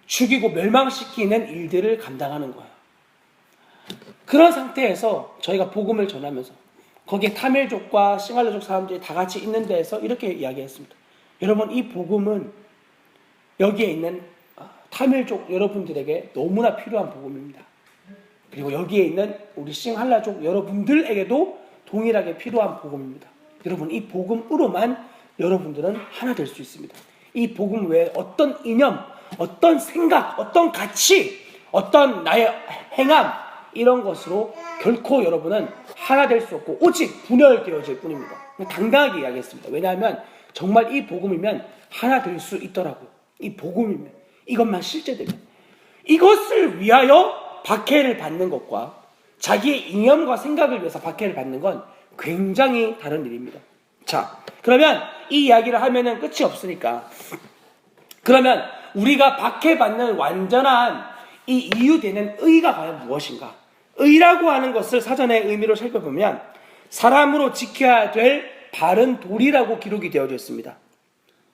죽이고 멸망시키는 일들을 감당하는 거예요. 그런 상태에서 저희가 복음을 전하면서 거기에 타밀족과 싱할라족 사람들이 다 같이 있는 데에서 이렇게 이야기했습니다. 여러분, 이 복음은 여기에 있는 타밀족 여러분들에게 너무나 필요한 복음입니다. 그리고 여기에 있는 우리 싱할라족 여러분들에게도 동일하게 필요한 복음입니다. 여러분, 이 복음으로만 여러분들은 하나 될 수 있습니다. 이 복음 외에 어떤 이념, 어떤 생각, 어떤 가치, 어떤 나의 행함 이런 것으로 결코 여러분은 하나 될 수 없고 오직 분열되어질 뿐입니다. 당당하게 이야기했습니다. 왜냐하면 정말 이 복음이면 하나 될 수 있더라고요. 이 복음이면, 이것만 실제되면. 이것을 위하여 박해를 받는 것과 자기의 이념과 생각을 위해서 박해를 받는 건 굉장히 다른 일입니다. 자, 그러면 이 이야기를 하면은 끝이 없으니까, 그러면 우리가 박해받는 완전한 이 이유되는 의가 과연 무엇인가? 의라고 하는 것을 사전의 의미로 살펴보면 사람으로 지켜야 될 바른 도리라고 기록이 되어져 있습니다.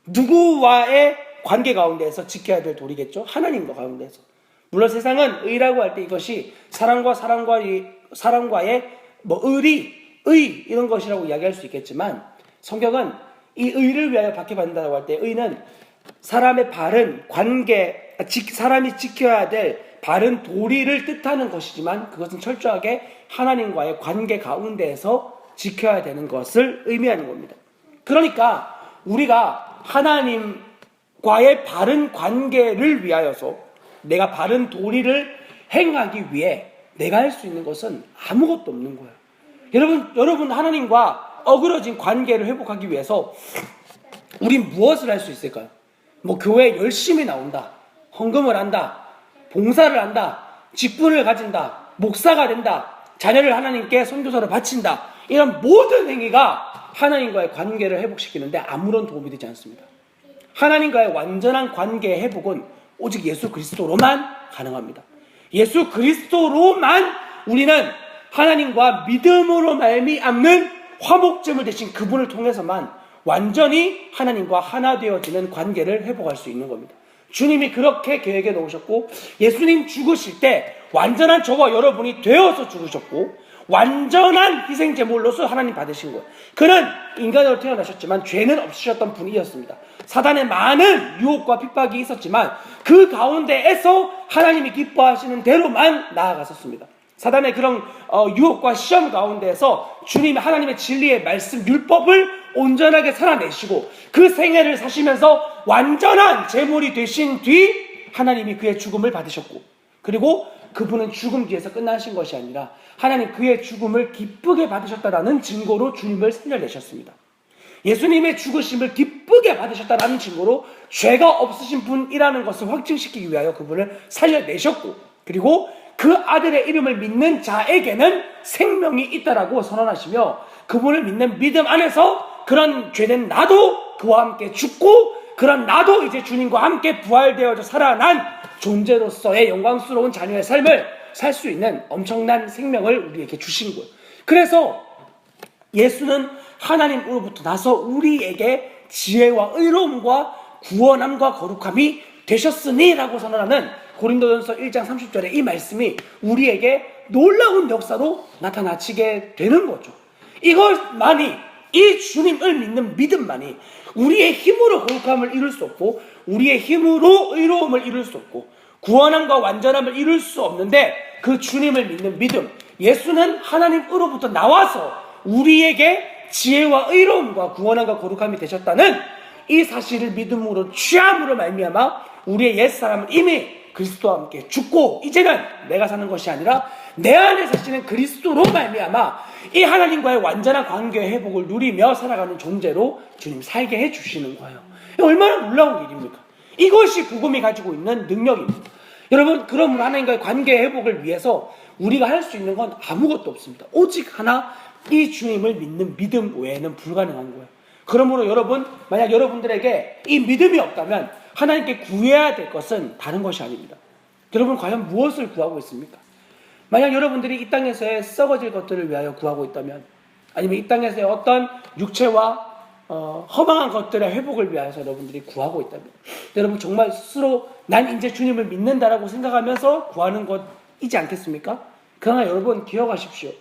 누구와의 관계 가운데에서 지켜야 될 도리겠죠? 하나님과 가운데에서. 물론 세상은 의라고 할 때 이것이 사람과의 의 이런 것이라고 이야기할 수 있겠지만, 성경은 이 의를 위하여 박해받는다고 할 때 의는 사람의 바른 관계, 사람이 지켜야 될 바른 도리를 뜻하는 것이지만 그것은 철저하게 하나님과의 관계 가운데에서 지켜야 되는 것을 의미하는 겁니다. 그러니까 우리가 하나님과의 바른 관계를 위하여서 내가 바른 도리를 행하기 위해 내가 할 수 있는 것은 아무것도 없는 거예요. 여러분 하나님과 어그러진 관계를 회복하기 위해서 우린 무엇을 할 수 있을까요? 뭐 교회에 열심히 나온다, 헌금을 한다, 봉사를 한다, 직분을 가진다, 목사가 된다, 자녀를 하나님께 선교사로 바친다, 이런 모든 행위가 하나님과의 관계를 회복시키는데 아무런 도움이 되지 않습니다. 하나님과의 완전한 관계의 회복은 오직 예수 그리스도로만 가능합니다. 예수 그리스도로만 우리는 하나님과 믿음으로 말미암는 화목제물 되신 그분을 통해서만 완전히 하나님과 하나 되어지는 관계를 회복할 수 있는 겁니다. 주님이 그렇게 계획해 놓으셨고, 예수님 죽으실 때 완전한 저와 여러분이 되어서 죽으셨고, 완전한 희생제물로서 하나님 받으신 거예요. 그는 인간으로 태어나셨지만 죄는 없으셨던 분이었습니다. 사단의 많은 유혹과 핍박이 있었지만 그 가운데에서 하나님이 기뻐하시는 대로만 나아갔었습니다. 사단의 그런 유혹과 시험 가운데에서 주님이 하나님의 진리의 말씀, 율법을 온전하게 살아내시고 그 생애를 사시면서 완전한 제물이 되신 뒤 하나님이 그의 죽음을 받으셨고, 그리고 그분은 죽음 뒤에서 끝나신 것이 아니라 하나님 그의 죽음을 기쁘게 받으셨다라는 증거로 주님을 살려내셨습니다. 예수님의 죽으심을 기쁘게 받으셨다라는 증거로 죄가 없으신 분이라는 것을 확증시키기 위하여 그분을 살려내셨고, 그리고 그 아들의 이름을 믿는 자에게는 생명이 있다라고 선언하시며, 그분을 믿는 믿음 안에서 그런 죄된 나도 그와 함께 죽고, 그런 나도 이제 주님과 함께 부활되어져 살아난 존재로서의 영광스러운 자녀의 삶을 살 수 있는 엄청난 생명을 우리에게 주신 거예요. 그래서 예수는 하나님으로부터 나서 우리에게 지혜와 의로움과 구원함과 거룩함이 되셨으니 라고 선언하는 고린도전서 1장 30절의 이 말씀이 우리에게 놀라운 역사로 나타나치게 되는 거죠. 이것만이, 이 주님을 믿는 믿음만이 우리의 힘으로 거룩함을 이룰 수 없고, 우리의 힘으로 의로움을 이룰 수 없고, 구원함과 완전함을 이룰 수 없는데, 그 주님을 믿는 믿음, 예수는 하나님으로부터 나와서 우리에게 지혜와 의로움과 구원함과 거룩함이 되셨다는 이 사실을 믿음으로 취함으로 말미암아 우리의 옛사람은 이미 그리스도와 함께 죽고 이제는 내가 사는 것이 아니라 내 안에 사시는 그리스도로 말미암아 이 하나님과의 완전한 관계의 회복을 누리며 살아가는 존재로 주님 살게 해주시는 거예요. 얼마나 놀라운 일입니까? 이것이 복음이 가지고 있는 능력입니다. 여러분, 그러므로 하나님과의 관계의 회복을 위해서 우리가 할 수 있는 건 아무것도 없습니다. 오직 하나, 이 주님을 믿는 믿음 외에는 불가능한 거예요. 그러므로 여러분, 만약 여러분들에게 이 믿음이 없다면 하나님께 구해야 될 것은 다른 것이 아닙니다. 여러분, 과연 무엇을 구하고 있습니까? 만약 여러분들이 이 땅에서의 썩어질 것들을 위하여 구하고 있다면, 아니면 이 땅에서의 어떤 육체와 허망한 것들의 회복을 위해서 여러분들이 구하고 있다면, 여러분 정말 스스로 난 이제 주님을 믿는다라고 생각하면서 구하는 것이지 않겠습니까? 그러나 여러분 기억하십시오.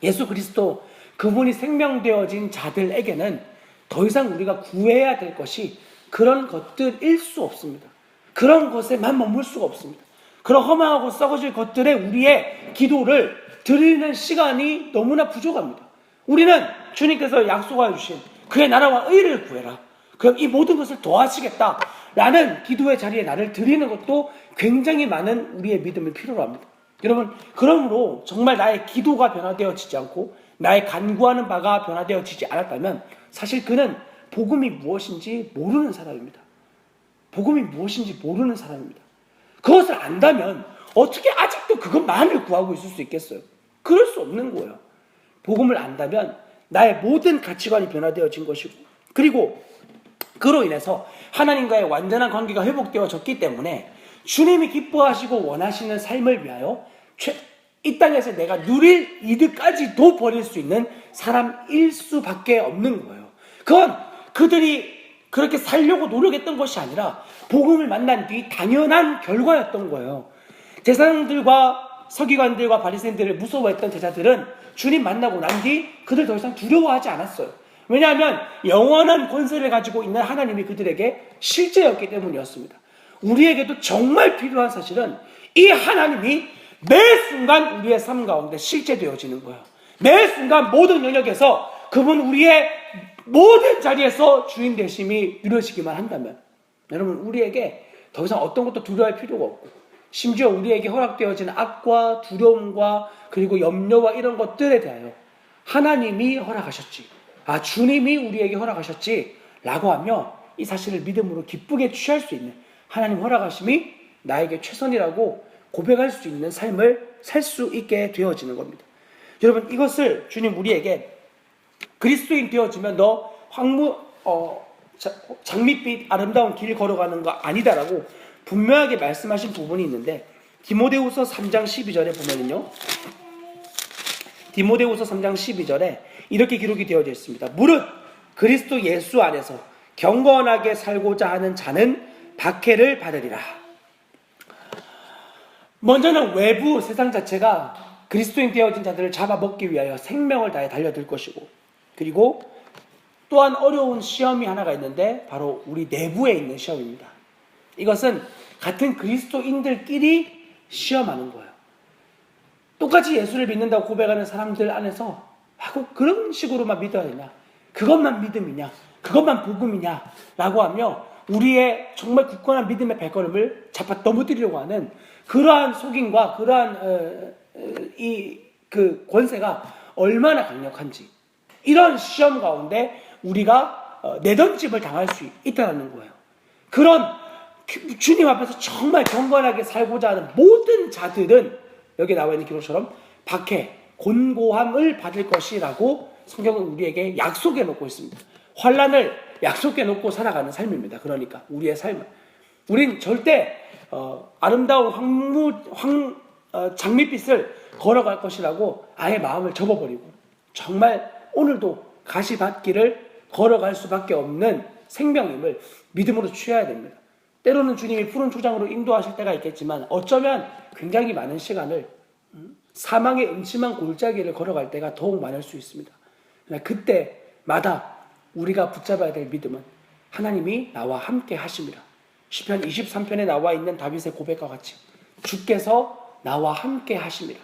예수 그리스도 그분이 생명되어진 자들에게는 더 이상 우리가 구해야 될 것이 그런 것들일 수 없습니다. 그런 것에만 머물 수가 없습니다. 그런 허망하고 썩어질 것들에 우리의 기도를 드리는 시간이 너무나 부족합니다. 우리는 주님께서 약속하여 주신 그의 나라와 의를 구해라, 그럼 이 모든 것을 더하시겠다라는 기도의 자리에 나를 드리는 것도 굉장히 많은 우리의 믿음을 필요로 합니다. 여러분, 그러므로 정말 나의 기도가 변화되어지지 않고 나의 간구하는 바가 변화되어지지 않았다면 사실 그는 복음이 무엇인지 모르는 사람입니다. 복음이 무엇인지 모르는 사람입니다. 그것을 안다면 어떻게 아직도 그것만을 구하고 있을 수 있겠어요? 그럴 수 없는 거예요. 복음을 안다면 나의 모든 가치관이 변화되어진 것이고, 그리고 그로 인해서 하나님과의 완전한 관계가 회복되어졌기 때문에 주님이 기뻐하시고 원하시는 삶을 위하여 이 땅에서 내가 누릴 이득까지도 버릴 수 있는 사람일 수밖에 없는 거예요. 그건 그들이 그렇게 살려고 노력했던 것이 아니라 복음을 만난 뒤 당연한 결과였던 거예요. 제사장들과 서기관들과 바리새인들을 무서워했던 제자들은 주님 만나고 난 뒤 그들 더 이상 두려워하지 않았어요. 왜냐하면 영원한 권세를 가지고 있는 하나님이 그들에게 실제였기 때문이었습니다. 우리에게도 정말 필요한 사실은 이 하나님이 매 순간 우리의 삶 가운데 실제되어지는 거예요. 매 순간 모든 영역에서 그분 우리의 모든 자리에서 주인 되심이 이루어지기만 한다면 여러분, 우리에게 더 이상 어떤 것도 두려워할 필요가 없고, 심지어 우리에게 허락되어지는 악과 두려움과 그리고 염려와 이런 것들에 대하여 하나님이 허락하셨지, 주님이 우리에게 허락하셨지 라고 하며 이 사실을 믿음으로 기쁘게 취할 수 있는 하나님 허락하심이 나에게 최선이라고 고백할 수 있는 삶을 살 수 있게 되어지는 겁니다. 여러분, 이것을 주님 우리에게 그리스도인 되어지면 너 장밋빛 아름다운 길 걸어가는 거 아니다라고 분명하게 말씀하신 부분이 있는데, 디모데후서 3장 12절에 보면은요, 디모데후서 3장 12절에 이렇게 기록이 되어져 있습니다. 무릇 그리스도 예수 안에서 경건하게 살고자 하는 자는 박해를 받으리라. 먼저는 외부 세상 자체가 그리스도인 되어진 자들을 잡아먹기 위하여 생명을 다해 달려들 것이고, 그리고 또한 어려운 시험이 하나가 있는데 바로 우리 내부에 있는 시험입니다. 이것은 같은 그리스도인들끼리 시험하는 거예요. 똑같이 예수를 믿는다고 고백하는 사람들 안에서 꼭 그런 식으로만 믿어야 되냐, 그것만 믿음이냐, 그것만 복음이냐 라고 하며 우리의 정말 굳건한 믿음의 발걸음을 잡아 넘어뜨리려고 하는 그러한 속임과 그러한 그 권세가 얼마나 강력한지, 이런 시험 가운데 우리가 내던짐을 당할 수 있다는 거예요. 그런 주님 앞에서 정말 경건하게 살고자 하는 모든 자들은 여기 나와 있는 기록처럼 박해, 곤고함을 받을 것이라고 성경은 우리에게 약속해 놓고 있습니다. 환난을 약속해 놓고 살아가는 삶입니다. 그러니까 우리의 삶은, 우린 절대 아름다운 장밋빛을 걸어갈 것이라고 아예 마음을 접어버리고 정말 오늘도 가시밭길을 걸어갈 수밖에 없는 생명임을 믿음으로 취해야 됩니다. 때로는 주님이 푸른 초장으로 인도하실 때가 있겠지만 어쩌면 굉장히 많은 시간을 사망의 음침한 골짜기를 걸어갈 때가 더욱 많을 수 있습니다. 그때마다 우리가 붙잡아야 될 믿음은 하나님이 나와 함께 하심이라. 시편 23편에 나와 있는 다윗의 고백과 같이 주께서 나와 함께 하심이라.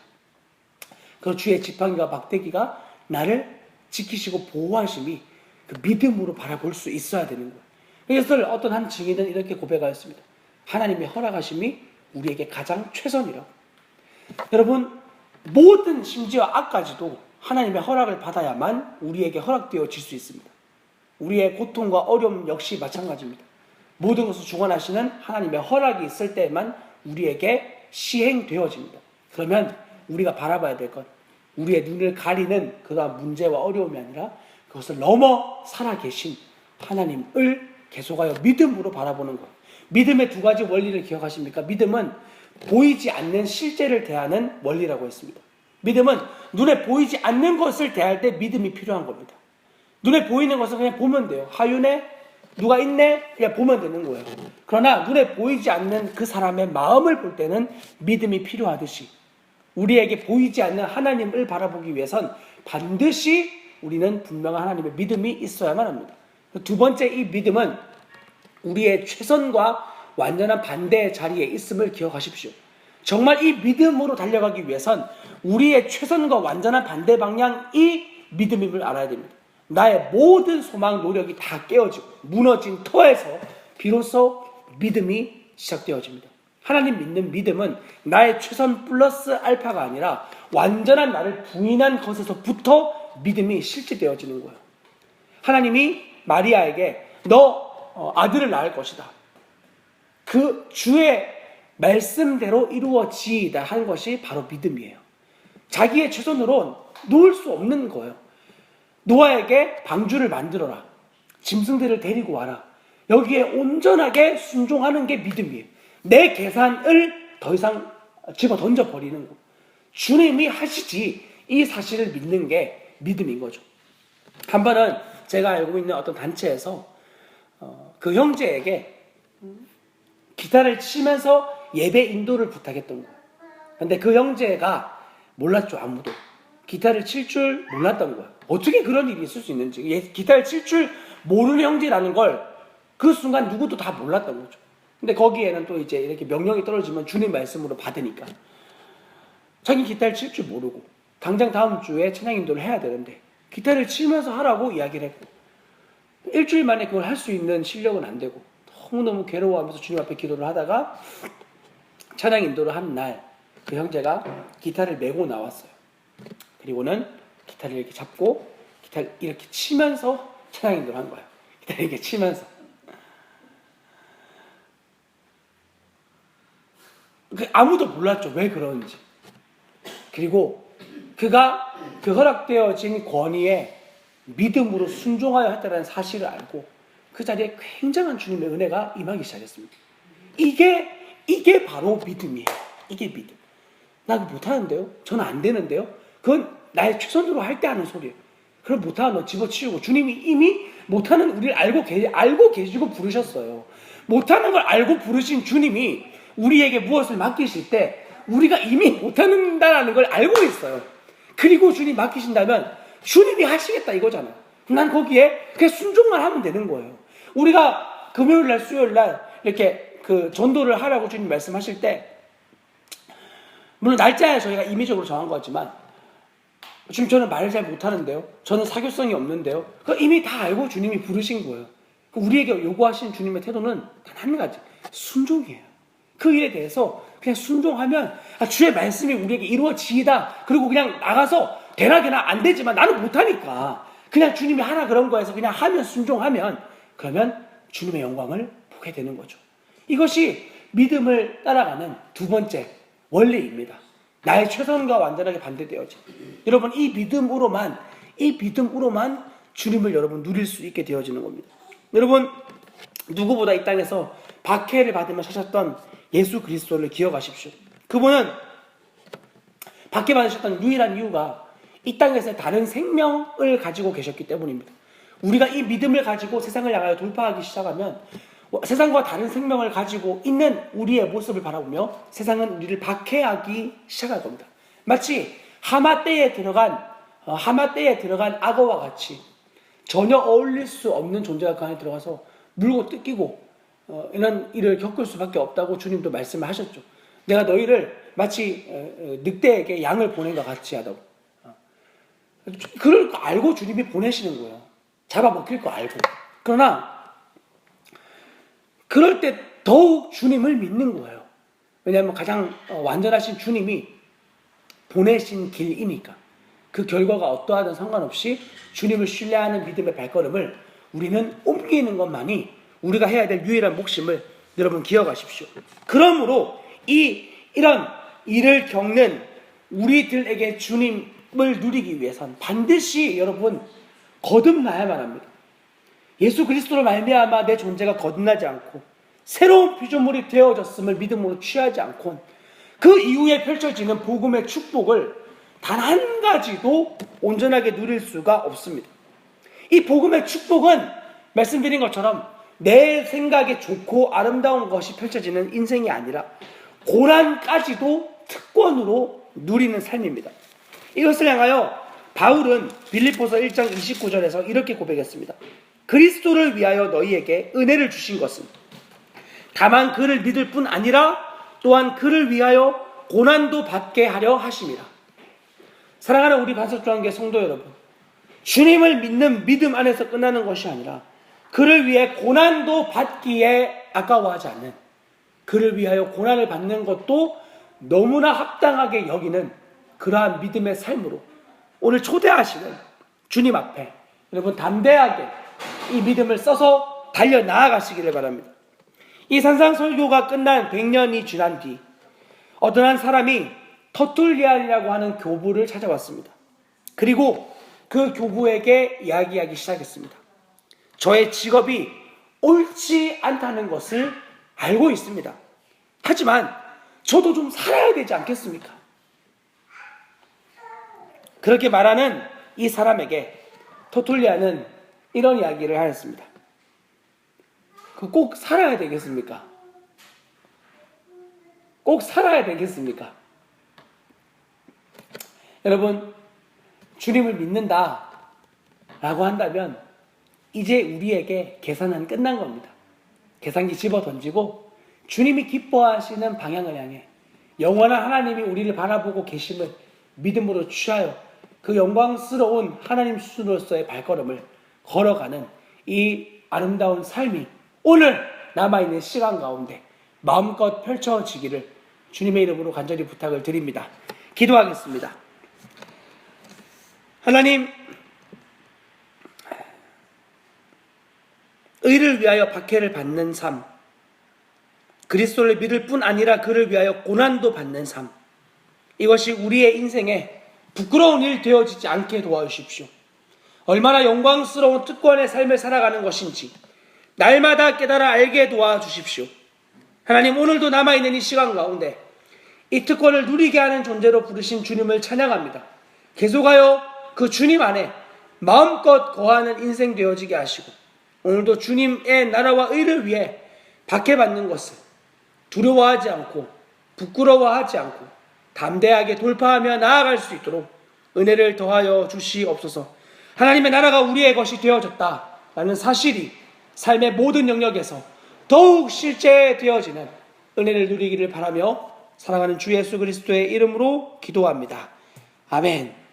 그 주의 지팡이가 막대기가 나를 지키시고 보호하심이 그 믿음으로 바라볼 수 있어야 되는 거예요. 이것을 어떤 한 증인은 이렇게 고백하였습니다. 하나님의 허락하심이 우리에게 가장 최선이라고. 여러분, 모든 심지어 악까지도 하나님의 허락을 받아야만 우리에게 허락되어질 수 있습니다. 우리의 고통과 어려움 역시 마찬가지입니다. 모든 것을 주관하시는 하나님의 허락이 있을 때만 우리에게 시행되어집니다. 그러면 우리가 바라봐야 될 것, 우리의 눈을 가리는 그러한 문제와 어려움이 아니라 그것을 넘어 살아계신 하나님을 계속하여 믿음으로 바라보는 것. 믿음의 두 가지 원리를 기억하십니까? 믿음은 보이지 않는 실제를 대하는 원리라고 했습니다. 믿음은 눈에 보이지 않는 것을 대할 때 믿음이 필요한 겁니다. 눈에 보이는 것은 그냥 보면 돼요. 하윤에 누가 있네? 그냥 보면 되는 거예요. 그러나 눈에 보이지 않는 그 사람의 마음을 볼 때는 믿음이 필요하듯이 우리에게 보이지 않는 하나님을 바라보기 위해선 반드시 우리는 분명한 하나님의 믿음이 있어야만 합니다. 두 번째, 이 믿음은 우리의 최선과 완전한 반대의 자리에 있음을 기억하십시오. 정말 이 믿음으로 달려가기 위해선 우리의 최선과 완전한 반대 방향이 믿음임을 알아야 됩니다. 나의 모든 소망, 노력이 다 깨어지고 무너진 터에서 비로소 믿음이 시작되어집니다. 하나님 믿는 믿음은 나의 최선 플러스 알파가 아니라 완전한 나를 부인한 것에서부터 믿음이 실제되어지는 거예요. 하나님이 마리아에게 너 아들을 낳을 것이다. 그 주의 말씀대로 이루어지이다 한 것이 바로 믿음이에요. 자기의 최선으로 놓을 수 없는 거예요. 노아에게 방주를 만들어라. 짐승들을 데리고 와라. 여기에 온전하게 순종하는 게 믿음이에요. 내 계산을 더 이상 집어 던져버리는 거. 주님이 하시지 이 사실을 믿는 게 믿음인 거죠. 한 번은 제가 알고 있는 어떤 단체에서 그 형제에게 기타를 치면서 예배 인도를 부탁했던 거예요. 근데 그 형제가 몰랐죠. 아무도. 기타를 칠 줄 몰랐던 거예요. 어떻게 그런 일이 있을 수 있는지. 기타를 칠 줄 모르는 형제라는 걸 그 순간 누구도 다 몰랐던 거죠. 근데 거기에는 또 이제 이렇게 명령이 떨어지면 주님 말씀으로 받으니까 자기 기타를 칠 줄 모르고 당장 다음 주에 찬양 인도를 해야 되는데 기타를 치면서 하라고 이야기를 했고 일주일 만에 그걸 할 수 있는 실력은 안 되고 너무너무 괴로워하면서 주님 앞에 기도를 하다가 찬양 인도를 한 날 그 형제가 기타를 메고 나왔어요. 그리고는 기타를 이렇게 잡고 기타를 이렇게 치면서 찬양 인도를 한 거예요. 기타를 이렇게 치면서. 아무도 몰랐죠. 왜 그러는지. 그리고 그가 그 허락되어진 권위에 믿음으로 순종하여 했다는 사실을 알고 그 자리에 굉장한 주님의 은혜가 임하기 시작했습니다. 이게 바로 믿음이에요. 이게 믿음. 나 그거 못하는데요? 저는 안 되는데요? 그건 나의 최선으로 할 때 하는 소리예요. 그럼 못하는 너 집어치우고 주님이 이미 못하는 우리를 알고 계시고 부르셨어요. 못하는 걸 알고 부르신 주님이 우리에게 무엇을 맡기실 때 우리가 이미 못한다는 걸 알고 있어요. 그리고 주님 맡기신다면 주님이 하시겠다 이거잖아요. 난 거기에 그냥 순종만 하면 되는 거예요. 우리가 금요일날 수요일날 이렇게 그 전도를 하라고 주님 말씀하실 때 물론 날짜에 저희가 임의적으로 정한 거지만 주님 저는 말을 잘 못하는데요. 저는 사교성이 없는데요. 그거 이미 다 알고 주님이 부르신 거예요. 우리에게 요구하신 주님의 태도는 단 한 가지. 순종이에요. 그 일에 대해서 그냥 순종하면 주의 말씀이 우리에게 이루어지이다. 그리고 그냥 나가서 되나 안 되지만 나는 못하니까 그냥 주님이 하라 그런 거에서 그냥 하면 순종하면 그러면 주님의 영광을 보게 되는 거죠. 이것이 믿음을 따라가는 두 번째 원리입니다. 나의 최선과 완전하게 반대되어진. 여러분 이 믿음으로만 주님을 여러분 누릴 수 있게 되어지는 겁니다. 여러분 누구보다 이 땅에서 박해를 받으며 사셨던 예수 그리스도를 기억하십시오. 그분은 박해받으셨던 유일한 이유가 이 땅에서 다른 생명을 가지고 계셨기 때문입니다. 우리가 이 믿음을 가지고 세상을 향하여 돌파하기 시작하면 세상과 다른 생명을 가지고 있는 우리의 모습을 바라보며 세상은 우리를 박해하기 시작할 겁니다. 마치 하마떼에 들어간 악어와 같이 전혀 어울릴 수 없는 존재가 그 안에 들어가서 물고 뜯기고 이런 일을 겪을 수밖에 없다고 주님도 말씀을 하셨죠. 내가 너희를 마치 늑대에게 양을 보낸 것 같이 하다고. 그럴 거 알고 주님이 보내시는 거예요. 잡아먹힐 거 알고. 그러나 그럴 때 더욱 주님을 믿는 거예요. 왜냐하면 가장 완전하신 주님이 보내신 길이니까. 그 결과가 어떠하든 상관없이 주님을 신뢰하는 믿음의 발걸음을 우리는 옮기는 것만이 우리가 해야 될 유일한 몫임을 여러분 기억하십시오. 그러므로 이런 일을 겪는 우리들에게 주님을 누리기 위해선 반드시 여러분 거듭나야만 합니다. 예수 그리스도로 말미암아 내 존재가 거듭나지 않고 새로운 피조물이 되어졌음을 믿음으로 취하지 않고 그 이후에 펼쳐지는 복음의 축복을 단 한 가지도 온전하게 누릴 수가 없습니다. 이 복음의 축복은 말씀드린 것처럼 내 생각에 좋고 아름다운 것이 펼쳐지는 인생이 아니라 고난까지도 특권으로 누리는 삶입니다. 이것을 향하여 바울은 빌립보서 1장 29절에서 이렇게 고백했습니다. 그리스도를 위하여 너희에게 은혜를 주신 것은 다만 그를 믿을 뿐 아니라 또한 그를 위하여 고난도 받게 하려 하심이라. 사랑하는 우리 반석조항교회 성도 여러분, 주님을 믿는 믿음 안에서 끝나는 것이 아니라 그를 위해 고난도 받기에 아까워하지 않는, 그를 위하여 고난을 받는 것도 너무나 합당하게 여기는 그러한 믿음의 삶으로 오늘 초대하시는 주님 앞에 여러분 담대하게 이 믿음을 써서 달려 나아가시기를 바랍니다. 이 산상설교가 끝난 100년이 지난 뒤 어떤 한 사람이 터툴리안이라고 하는 교부를 찾아왔습니다. 그리고 그 교부에게 이야기하기 시작했습니다. 저의 직업이 옳지 않다는 것을 알고 있습니다. 하지만 저도 좀 살아야 되지 않겠습니까? 그렇게 말하는 이 사람에게 터툴리안은 이런 이야기를 하였습니다. 꼭 살아야 되겠습니까? 꼭 살아야 되겠습니까? 여러분, 주님을 믿는다 라고 한다면 이제 우리에게 계산은 끝난 겁니다. 계산기 집어 던지고 주님이 기뻐하시는 방향을 향해 영원한 하나님이 우리를 바라보고 계심을 믿음으로 취하여 그 영광스러운 하나님 수로서의 발걸음을 걸어가는 이 아름다운 삶이 오늘 남아있는 시간 가운데 마음껏 펼쳐지기를 주님의 이름으로 간절히 부탁을 드립니다. 기도하겠습니다. 하나님, 의를 위하여 박해를 받는 삶, 그리스도를 믿을 뿐 아니라 그를 위하여 고난도 받는 삶, 이것이 우리의 인생에 부끄러운 일 되어지지 않게 도와주십시오. 얼마나 영광스러운 특권의 삶을 살아가는 것인지 날마다 깨달아 알게 도와주십시오. 하나님, 오늘도 남아있는 이 시간 가운데 이 특권을 누리게 하는 존재로 부르신 주님을 찬양합니다. 계속하여 그 주님 안에 마음껏 거하는 인생 되어지게 하시고 오늘도 주님의 나라와 의를 위해 박해받는 것을 두려워하지 않고 부끄러워하지 않고 담대하게 돌파하며 나아갈 수 있도록 은혜를 더하여 주시옵소서. 하나님의 나라가 우리의 것이 되어졌다라는 사실이 삶의 모든 영역에서 더욱 실제되어지는 은혜를 누리기를 바라며 사랑하는 주 예수 그리스도의 이름으로 기도합니다. 아멘.